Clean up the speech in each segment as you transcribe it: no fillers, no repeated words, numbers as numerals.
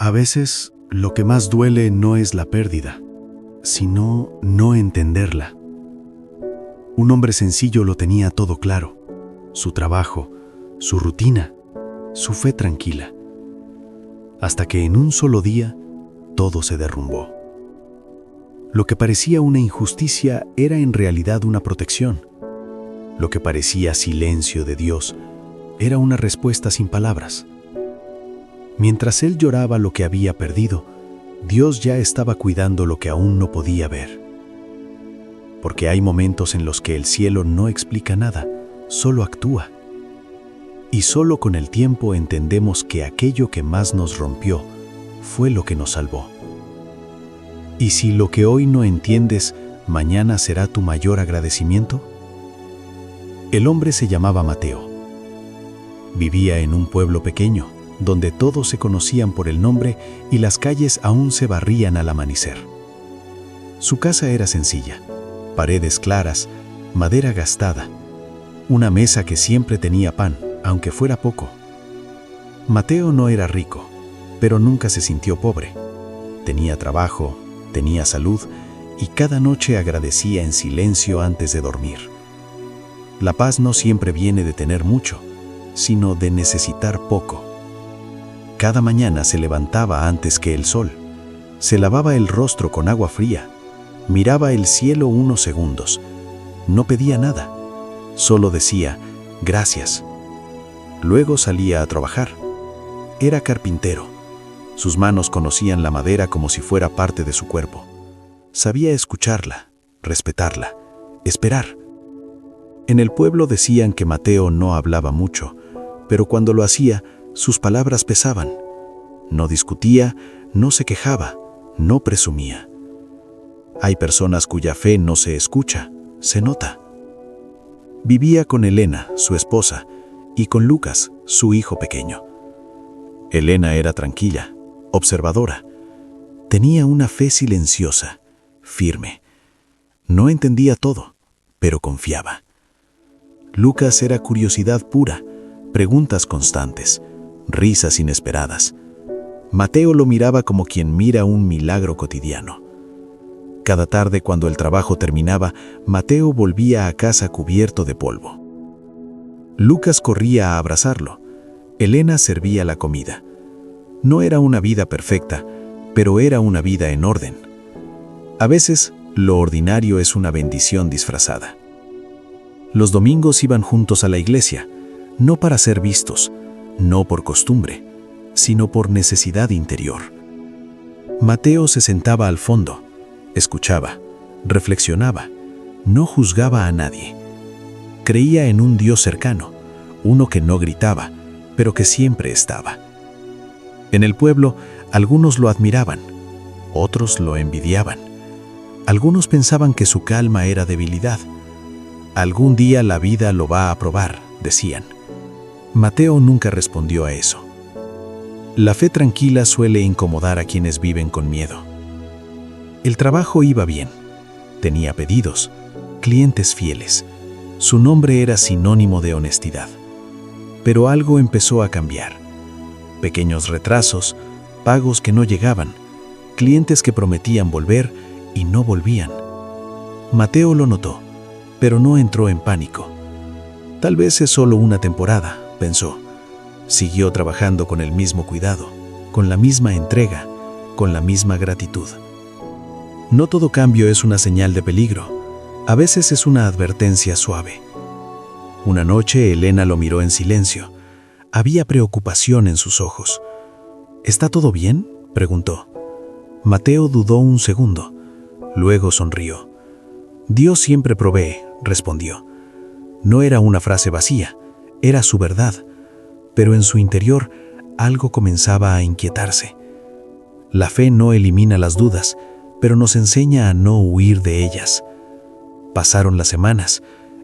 A veces, lo que más duele no es la pérdida, sino no entenderla. Un hombre sencillo lo tenía todo claro: su trabajo, su rutina, su fe tranquila. Hasta que en un solo día, todo se derrumbó. Lo que parecía una injusticia era en realidad una protección. Lo que parecía silencio de Dios era una respuesta sin palabras. Mientras él lloraba lo que había perdido, Dios ya estaba cuidando lo que aún no podía ver. Porque hay momentos en los que el cielo no explica nada, solo actúa. Y solo con el tiempo entendemos que aquello que más nos rompió fue lo que nos salvó. ¿Y si lo que hoy no entiendes, mañana será tu mayor agradecimiento? El hombre se llamaba Mateo. Vivía en un pueblo pequeño, donde todos se conocían por el nombre y las calles aún se barrían al amanecer. Su casa era sencilla: paredes claras, madera gastada, una mesa que siempre tenía pan, aunque fuera poco. Mateo no era rico, pero nunca se sintió pobre. Tenía trabajo, tenía salud y cada noche agradecía en silencio antes de dormir. La paz no siempre viene de tener mucho, sino de necesitar poco. Cada mañana se levantaba antes que el sol, se lavaba el rostro con agua fría, miraba el cielo unos segundos, no pedía nada, solo decía gracias. Luego salía a trabajar. Era carpintero. Sus manos conocían la madera como si fuera parte de su cuerpo. Sabía escucharla, respetarla, esperar. En el pueblo decían que Mateo no hablaba mucho, pero cuando lo hacía, sus palabras pesaban. No discutía, no se quejaba, no presumía. Hay personas cuya fe no se escucha, se nota. Vivía con Elena, su esposa, y con Lucas, su hijo pequeño. Elena era tranquila, observadora. Tenía una fe silenciosa, firme. No entendía todo, pero confiaba. Lucas era curiosidad pura, preguntas constantes, risas inesperadas. Mateo lo miraba como quien mira un milagro cotidiano. Cada tarde, cuando el trabajo terminaba, Mateo volvía a casa cubierto de polvo. Lucas corría a abrazarlo. Elena servía la comida. No era una vida perfecta, pero era una vida en orden. A veces, lo ordinario es una bendición disfrazada. Los domingos iban juntos a la iglesia, no para ser vistos, no por costumbre, sino por necesidad interior. Mateo se sentaba al fondo, escuchaba, reflexionaba, no juzgaba a nadie. Creía en un Dios cercano, uno que no gritaba, pero que siempre estaba. En el pueblo, algunos lo admiraban, otros lo envidiaban. Algunos pensaban que su calma era debilidad. Algún día la vida lo va a probar, decían. Mateo nunca respondió a eso. La fe tranquila suele incomodar a quienes viven con miedo. El trabajo iba bien. Tenía pedidos, clientes fieles. Su nombre era sinónimo de honestidad. Pero algo empezó a cambiar. Pequeños retrasos, pagos que no llegaban, clientes que prometían volver y no volvían. Mateo lo notó, pero no entró en pánico. Tal vez es solo una temporada, pensó. Siguió trabajando con el mismo cuidado, con la misma entrega, con la misma gratitud. No todo cambio es una señal de peligro. A veces es una advertencia suave. Una noche Elena lo miró en silencio. Había preocupación en sus ojos. ¿Está todo bien?, preguntó. Mateo dudó un segundo. Luego sonrió. Dios siempre provee, respondió. No era una frase vacía, era su verdad, pero en su interior algo comenzaba a inquietarse. La fe no elimina las dudas, pero nos enseña a no huir de ellas. Pasaron las semanas.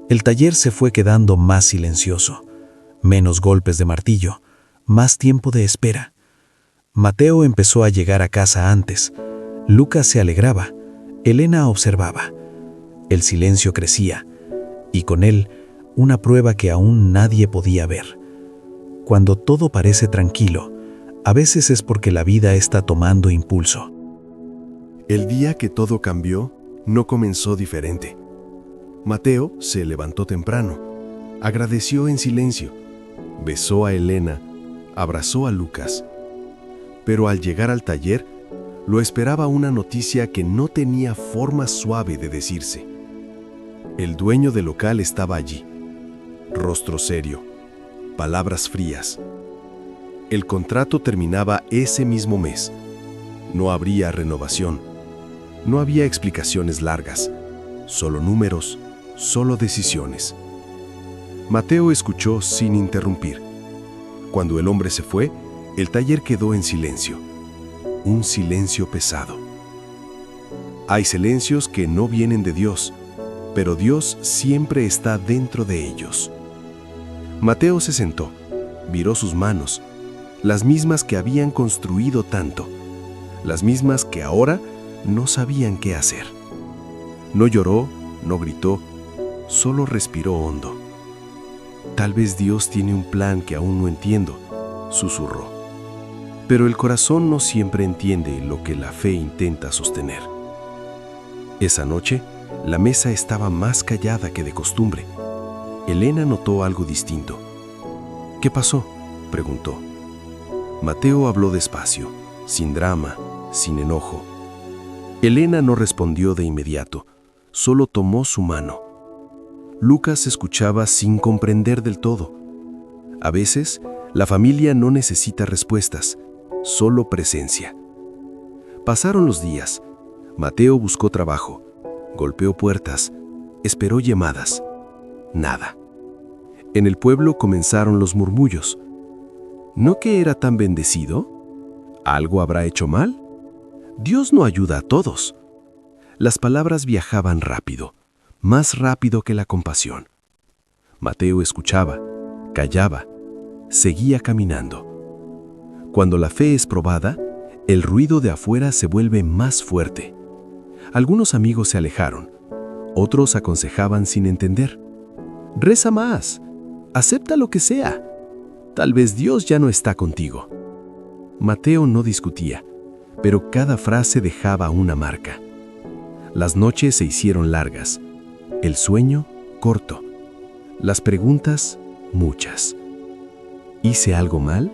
El taller se fue quedando más silencioso. Menos golpes de martillo, más tiempo de espera. Mateo empezó a llegar a casa antes. Lucas se alegraba. Elena observaba. El silencio crecía, y con él una prueba que aún nadie podía ver. Cuando todo parece tranquilo, a veces es porque la vida está tomando impulso. El día que todo cambió, no comenzó diferente. Mateo se levantó temprano, agradeció en silencio, besó a Elena, abrazó a Lucas. Pero al llegar al taller, lo esperaba una noticia que no tenía forma suave de decirse. El dueño del local estaba allí, rostro serio, palabras frías. El contrato terminaba ese mismo mes. No habría renovación. No había explicaciones largas, solo números, solo decisiones. Mateo escuchó sin interrumpir. Cuando el hombre se fue, el taller quedó en silencio. Un silencio pesado. Hay silencios que no vienen de Dios, pero Dios siempre está dentro de ellos. Mateo se sentó, miró sus manos, las mismas que habían construido tanto, las mismas que ahora no sabían qué hacer. No lloró, no gritó, solo respiró hondo. Tal vez Dios tiene un plan que aún no entiendo, susurró. Pero el corazón no siempre entiende lo que la fe intenta sostener. Esa noche, la mesa estaba más callada que de costumbre. Elena notó algo distinto. ¿Qué pasó?, preguntó. Mateo habló despacio, sin drama, sin enojo. Elena no respondió de inmediato, solo tomó su mano. Lucas escuchaba sin comprender del todo. A veces, la familia no necesita respuestas, solo presencia. Pasaron los días. Mateo buscó trabajo, golpeó puertas, esperó llamadas. Nada. En el pueblo comenzaron los murmullos. ¿No que era tan bendecido? ¿Algo habrá hecho mal? Dios no ayuda a todos. Las palabras viajaban rápido, más rápido que la compasión. Mateo escuchaba, callaba, seguía caminando. Cuando la fe es probada, el ruido de afuera se vuelve más fuerte. Algunos amigos se alejaron, otros aconsejaban sin entender. Reza más, acepta lo que sea. Tal vez Dios ya no está contigo. Mateo no discutía, pero cada frase dejaba una marca. Las noches se hicieron largas, el sueño corto, las preguntas muchas. ¿Hice algo mal?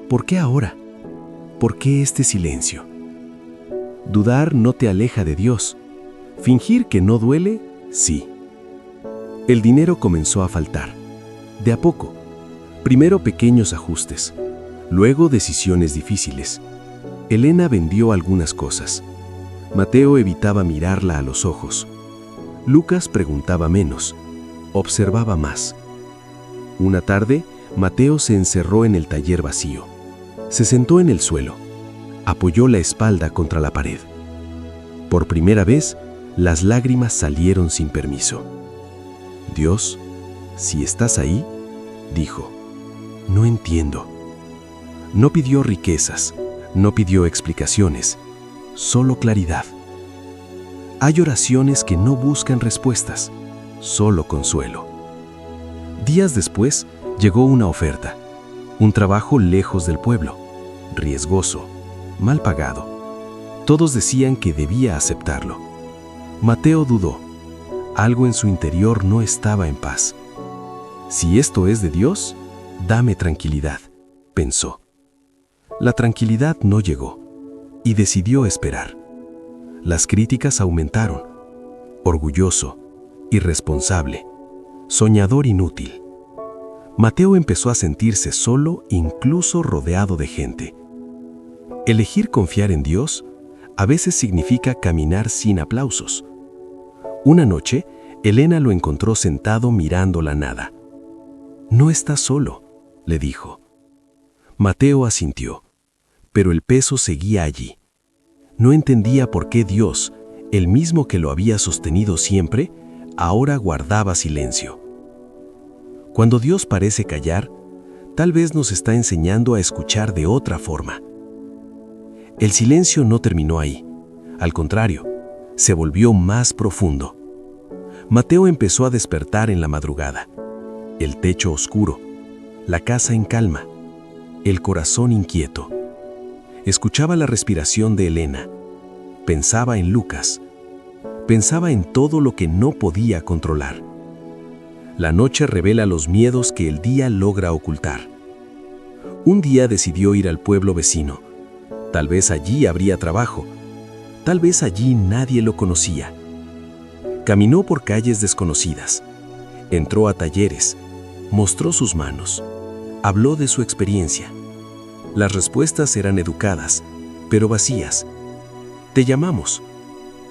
¿Por qué ahora? ¿Por qué este silencio? Dudar no te aleja de Dios. Fingir que no duele, sí. El dinero comenzó a faltar. De a poco. Primero pequeños ajustes, luego decisiones difíciles. Elena vendió algunas cosas. Mateo evitaba mirarla a los ojos. Lucas preguntaba menos, observaba más. Una tarde, Mateo se encerró en el taller vacío. Se sentó en el suelo, apoyó la espalda contra la pared. Por primera vez, las lágrimas salieron sin permiso. Dios, si estás ahí, dijo, no entiendo. No pidió riquezas, no pidió explicaciones, solo claridad. Hay oraciones que no buscan respuestas, solo consuelo. Días después, llegó una oferta, un trabajo lejos del pueblo, riesgoso, mal pagado. Todos decían que debía aceptarlo. Mateo dudó. Algo en su interior no estaba en paz. Si esto es de Dios, dame tranquilidad, pensó. La tranquilidad no llegó y decidió esperar. Las críticas aumentaron. Orgulloso, irresponsable, soñador inútil. Mateo empezó a sentirse solo, incluso rodeado de gente. Elegir confiar en Dios a veces significa caminar sin aplausos. Una noche, Elena lo encontró sentado mirando la nada. «No estás solo», le dijo. Mateo asintió, pero el peso seguía allí. No entendía por qué Dios, el mismo que lo había sostenido siempre, ahora guardaba silencio. Cuando Dios parece callar, tal vez nos está enseñando a escuchar de otra forma. El silencio no terminó ahí. Al contrario, se volvió más profundo. Mateo empezó a despertar en la madrugada. El techo oscuro, la casa en calma, el corazón inquieto. Escuchaba la respiración de Elena. Pensaba en Lucas. Pensaba en todo lo que no podía controlar. La noche revela los miedos que el día logra ocultar. Un día decidió ir al pueblo vecino. Tal vez allí habría trabajo. Tal vez allí nadie lo conocía. Caminó por calles desconocidas. Entró a talleres. Mostró sus manos. Habló de su experiencia. Las respuestas eran educadas, pero vacías. Te llamamos.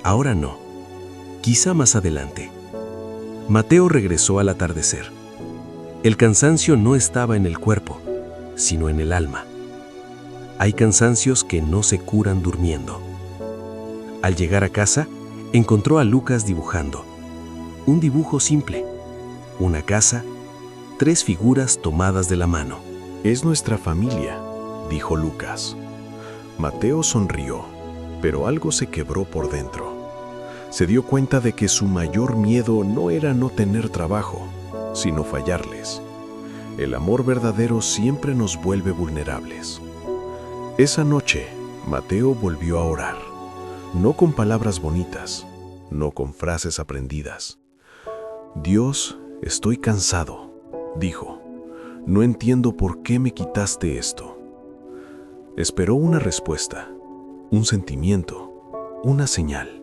Ahora no. Quizá más adelante. Mateo regresó al atardecer. El cansancio no estaba en el cuerpo, sino en el alma. Hay cansancios que no se curan durmiendo. Al llegar a casa, encontró a Lucas dibujando. Un dibujo simple. Una casa, 3 figuras tomadas de la mano. Es nuestra familia, dijo Lucas. Mateo sonrió, pero algo se quebró por dentro. Se dio cuenta de que su mayor miedo no era no tener trabajo, sino fallarles. El amor verdadero siempre nos vuelve vulnerables. Esa noche, Mateo volvió a orar, no con palabras bonitas, no con frases aprendidas. Dios, estoy cansado, dijo. No entiendo por qué me quitaste esto. Esperó una respuesta, un sentimiento, una señal.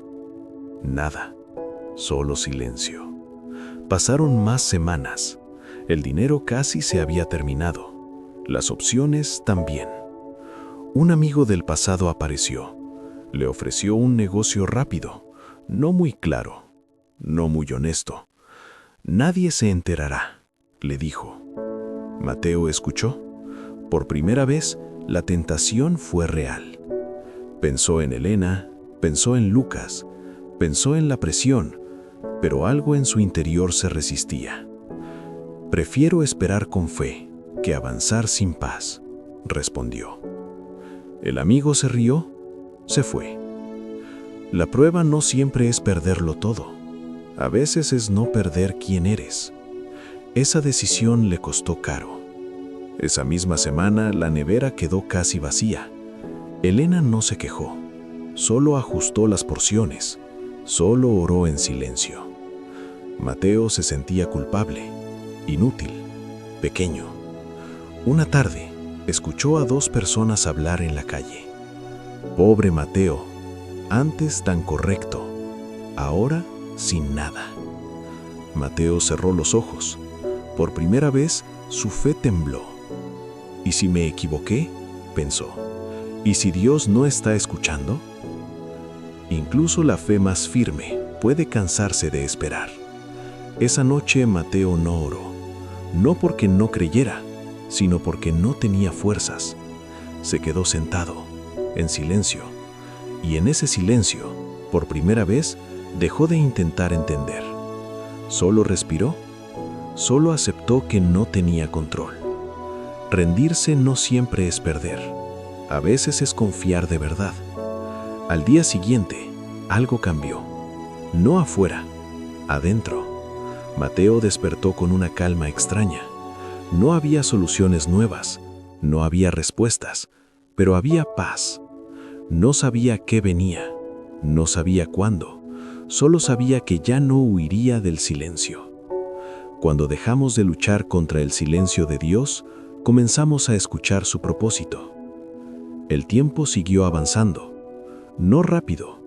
Nada, solo silencio. Pasaron más semanas. El dinero casi se había terminado. Las opciones también. Un amigo del pasado apareció. Le ofreció un negocio rápido, no muy claro, no muy honesto. Nadie se enterará, le dijo. Mateo escuchó. Por primera vez, la tentación fue real. Pensó en Elena, pensó en Lucas, pensó en la presión, pero algo en su interior se resistía. Prefiero esperar con fe que avanzar sin paz, respondió. El amigo se rió, se fue. La prueba no siempre es perderlo todo. A veces es no perder quién eres. Esa decisión le costó caro. Esa misma semana la nevera quedó casi vacía. Elena no se quejó, solo ajustó las porciones, solo oró en silencio. Mateo se sentía culpable, inútil, pequeño. Una tarde, escuchó a 2 personas hablar en la calle. Pobre Mateo, antes tan correcto, ahora sin nada. Mateo cerró los ojos. Por primera vez, su fe tembló. ¿Y si me equivoqué?, pensó. ¿Y si Dios no está escuchando? Incluso la fe más firme puede cansarse de esperar. Esa noche Mateo no oró, no porque no creyera, sino porque no tenía fuerzas. Se quedó sentado, en silencio, y en ese silencio, por primera vez, dejó de intentar entender. Solo respiró, solo aceptó que no tenía control. Rendirse no siempre es perder, a veces es confiar de verdad. Al día siguiente, algo cambió, no afuera, adentro. Mateo despertó con una calma extraña. No había soluciones nuevas, no había respuestas, pero había paz. No sabía qué venía, no sabía cuándo, solo sabía que ya no huiría del silencio. Cuando dejamos de luchar contra el silencio de Dios, comenzamos a escuchar su propósito. El tiempo siguió avanzando, no rápido,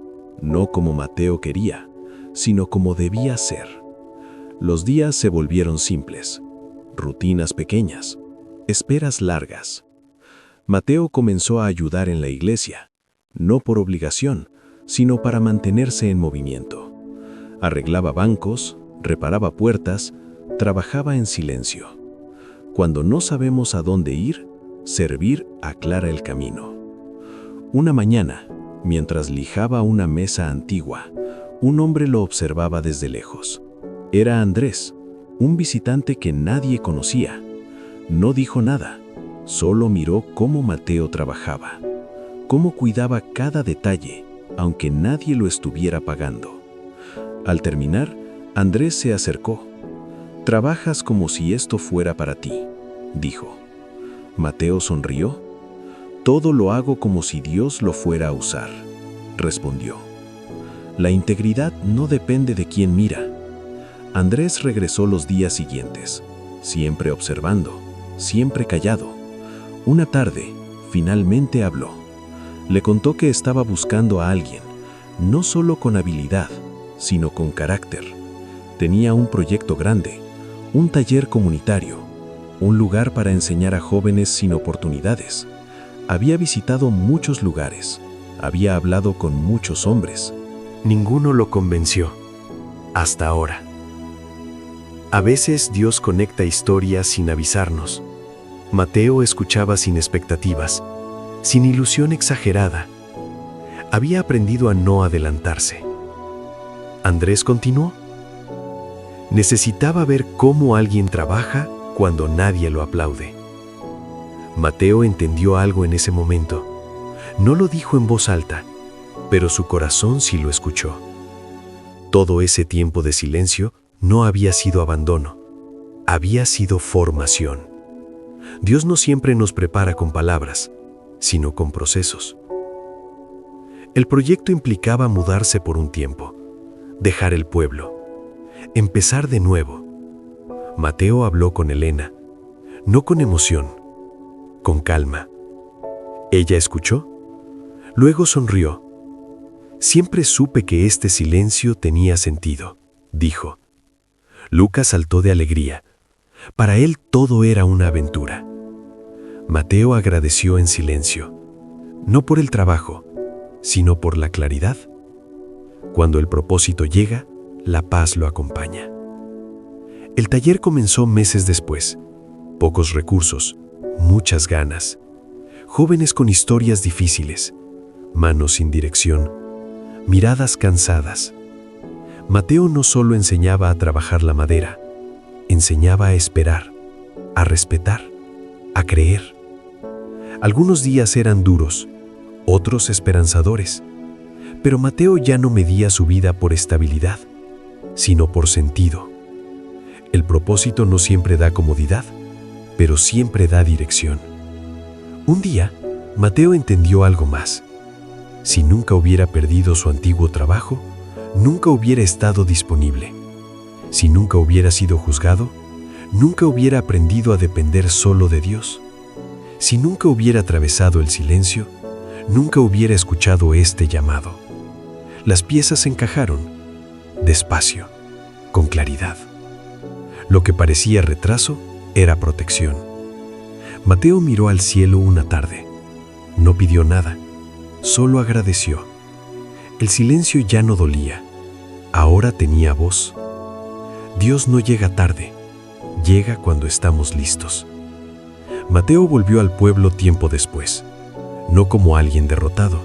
no como Mateo quería, sino como debía ser. Los días se volvieron simples, rutinas pequeñas, esperas largas. Mateo comenzó a ayudar en la iglesia, no por obligación, sino para mantenerse en movimiento. Arreglaba bancos, reparaba puertas, trabajaba en silencio. Cuando no sabemos a dónde ir, servir aclara el camino. Una mañana, mientras lijaba una mesa antigua, un hombre lo observaba desde lejos. Era Andrés, un visitante que nadie conocía. No dijo nada, solo miró cómo Mateo trabajaba, cómo cuidaba cada detalle, aunque nadie lo estuviera pagando. Al terminar, Andrés se acercó. «Trabajas como si esto fuera para ti», dijo. Mateo sonrió. Todo lo hago como si Dios lo fuera a usar, respondió. La integridad no depende de quién mira. Andrés regresó los días siguientes, siempre observando, siempre callado. Una tarde, finalmente habló. Le contó que estaba buscando a alguien, no solo con habilidad, sino con carácter. Tenía un proyecto grande, un taller comunitario, un lugar para enseñar a jóvenes sin oportunidades. Había visitado muchos lugares, había hablado con muchos hombres. Ninguno lo convenció, hasta ahora. A veces Dios conecta historias sin avisarnos. Mateo escuchaba sin expectativas, sin ilusión exagerada. Había aprendido a no adelantarse. Andrés continuó. Necesitaba ver cómo alguien trabaja cuando nadie lo aplaude. Mateo entendió algo en ese momento. No lo dijo en voz alta, pero su corazón sí lo escuchó. Todo ese tiempo de silencio no había sido abandono, había sido formación. Dios no siempre nos prepara con palabras, sino con procesos. El proyecto implicaba mudarse por un tiempo, dejar el pueblo, empezar de nuevo. Mateo habló con Elena, no con emoción, con calma. Ella escuchó, luego sonrió. Siempre supe que este silencio tenía sentido, dijo. Lucas saltó de alegría. Para él todo era una aventura. Mateo agradeció en silencio, no por el trabajo, sino por la claridad. Cuando el propósito llega, la paz lo acompaña. El taller comenzó meses después. Pocos recursos, muchas ganas. Jóvenes con historias difíciles, manos sin dirección, miradas cansadas. Mateo no solo enseñaba a trabajar la madera, enseñaba a esperar, a respetar, a creer. Algunos días eran duros, otros esperanzadores, pero Mateo ya no medía su vida por estabilidad, sino por sentido. El propósito no siempre da comodidad, pero siempre da dirección. Un día, Mateo entendió algo más. Si nunca hubiera perdido su antiguo trabajo, nunca hubiera estado disponible. Si nunca hubiera sido juzgado, nunca hubiera aprendido a depender solo de Dios. Si nunca hubiera atravesado el silencio, nunca hubiera escuchado este llamado. Las piezas encajaron, despacio, con claridad. Lo que parecía retraso era protección. Mateo miró al cielo una tarde. No pidió nada, solo agradeció. El silencio ya no dolía, ahora tenía voz. Dios no llega tarde, llega cuando estamos listos. Mateo volvió al pueblo tiempo después, no como alguien derrotado,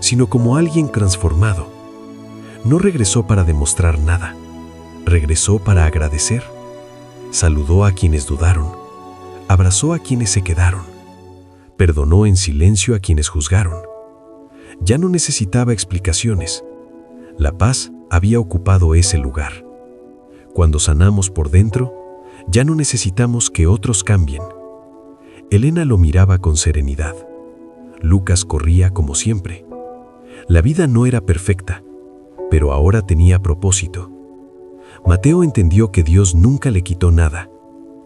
sino como alguien transformado. No regresó para demostrar nada, regresó para agradecer. Saludó a quienes dudaron, abrazó a quienes se quedaron, perdonó en silencio a quienes juzgaron. Ya no necesitaba explicaciones. La paz había ocupado ese lugar. Cuando sanamos por dentro, ya no necesitamos que otros cambien. Elena lo miraba con serenidad. Lucas corría como siempre. La vida no era perfecta, pero ahora tenía propósito. Mateo entendió que Dios nunca le quitó nada,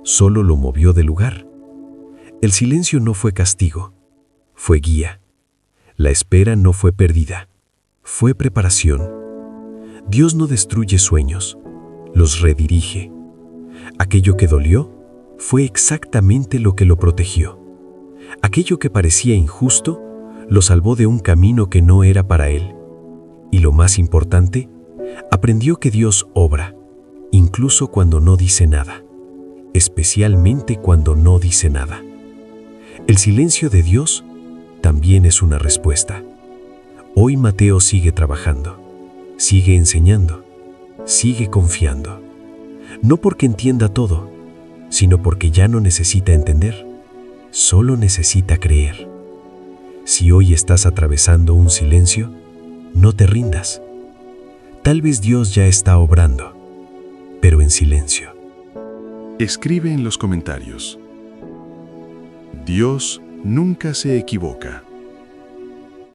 solo lo movió de lugar. El silencio no fue castigo, fue guía. La espera no fue pérdida, fue preparación. Dios no destruye sueños, los redirige. Aquello que dolió fue exactamente lo que lo protegió. Aquello que parecía injusto lo salvó de un camino que no era para él. Y lo más importante, aprendió que Dios obra, incluso cuando no dice nada, especialmente cuando no dice nada. El silencio de Dios también es una respuesta. Hoy Mateo sigue trabajando, sigue enseñando, sigue confiando. No porque entienda todo, sino porque ya no necesita entender, solo necesita creer. Si hoy estás atravesando un silencio, no te rindas. Tal vez Dios ya está obrando, pero en silencio. Escribe en los comentarios: Dios nunca se equivoca.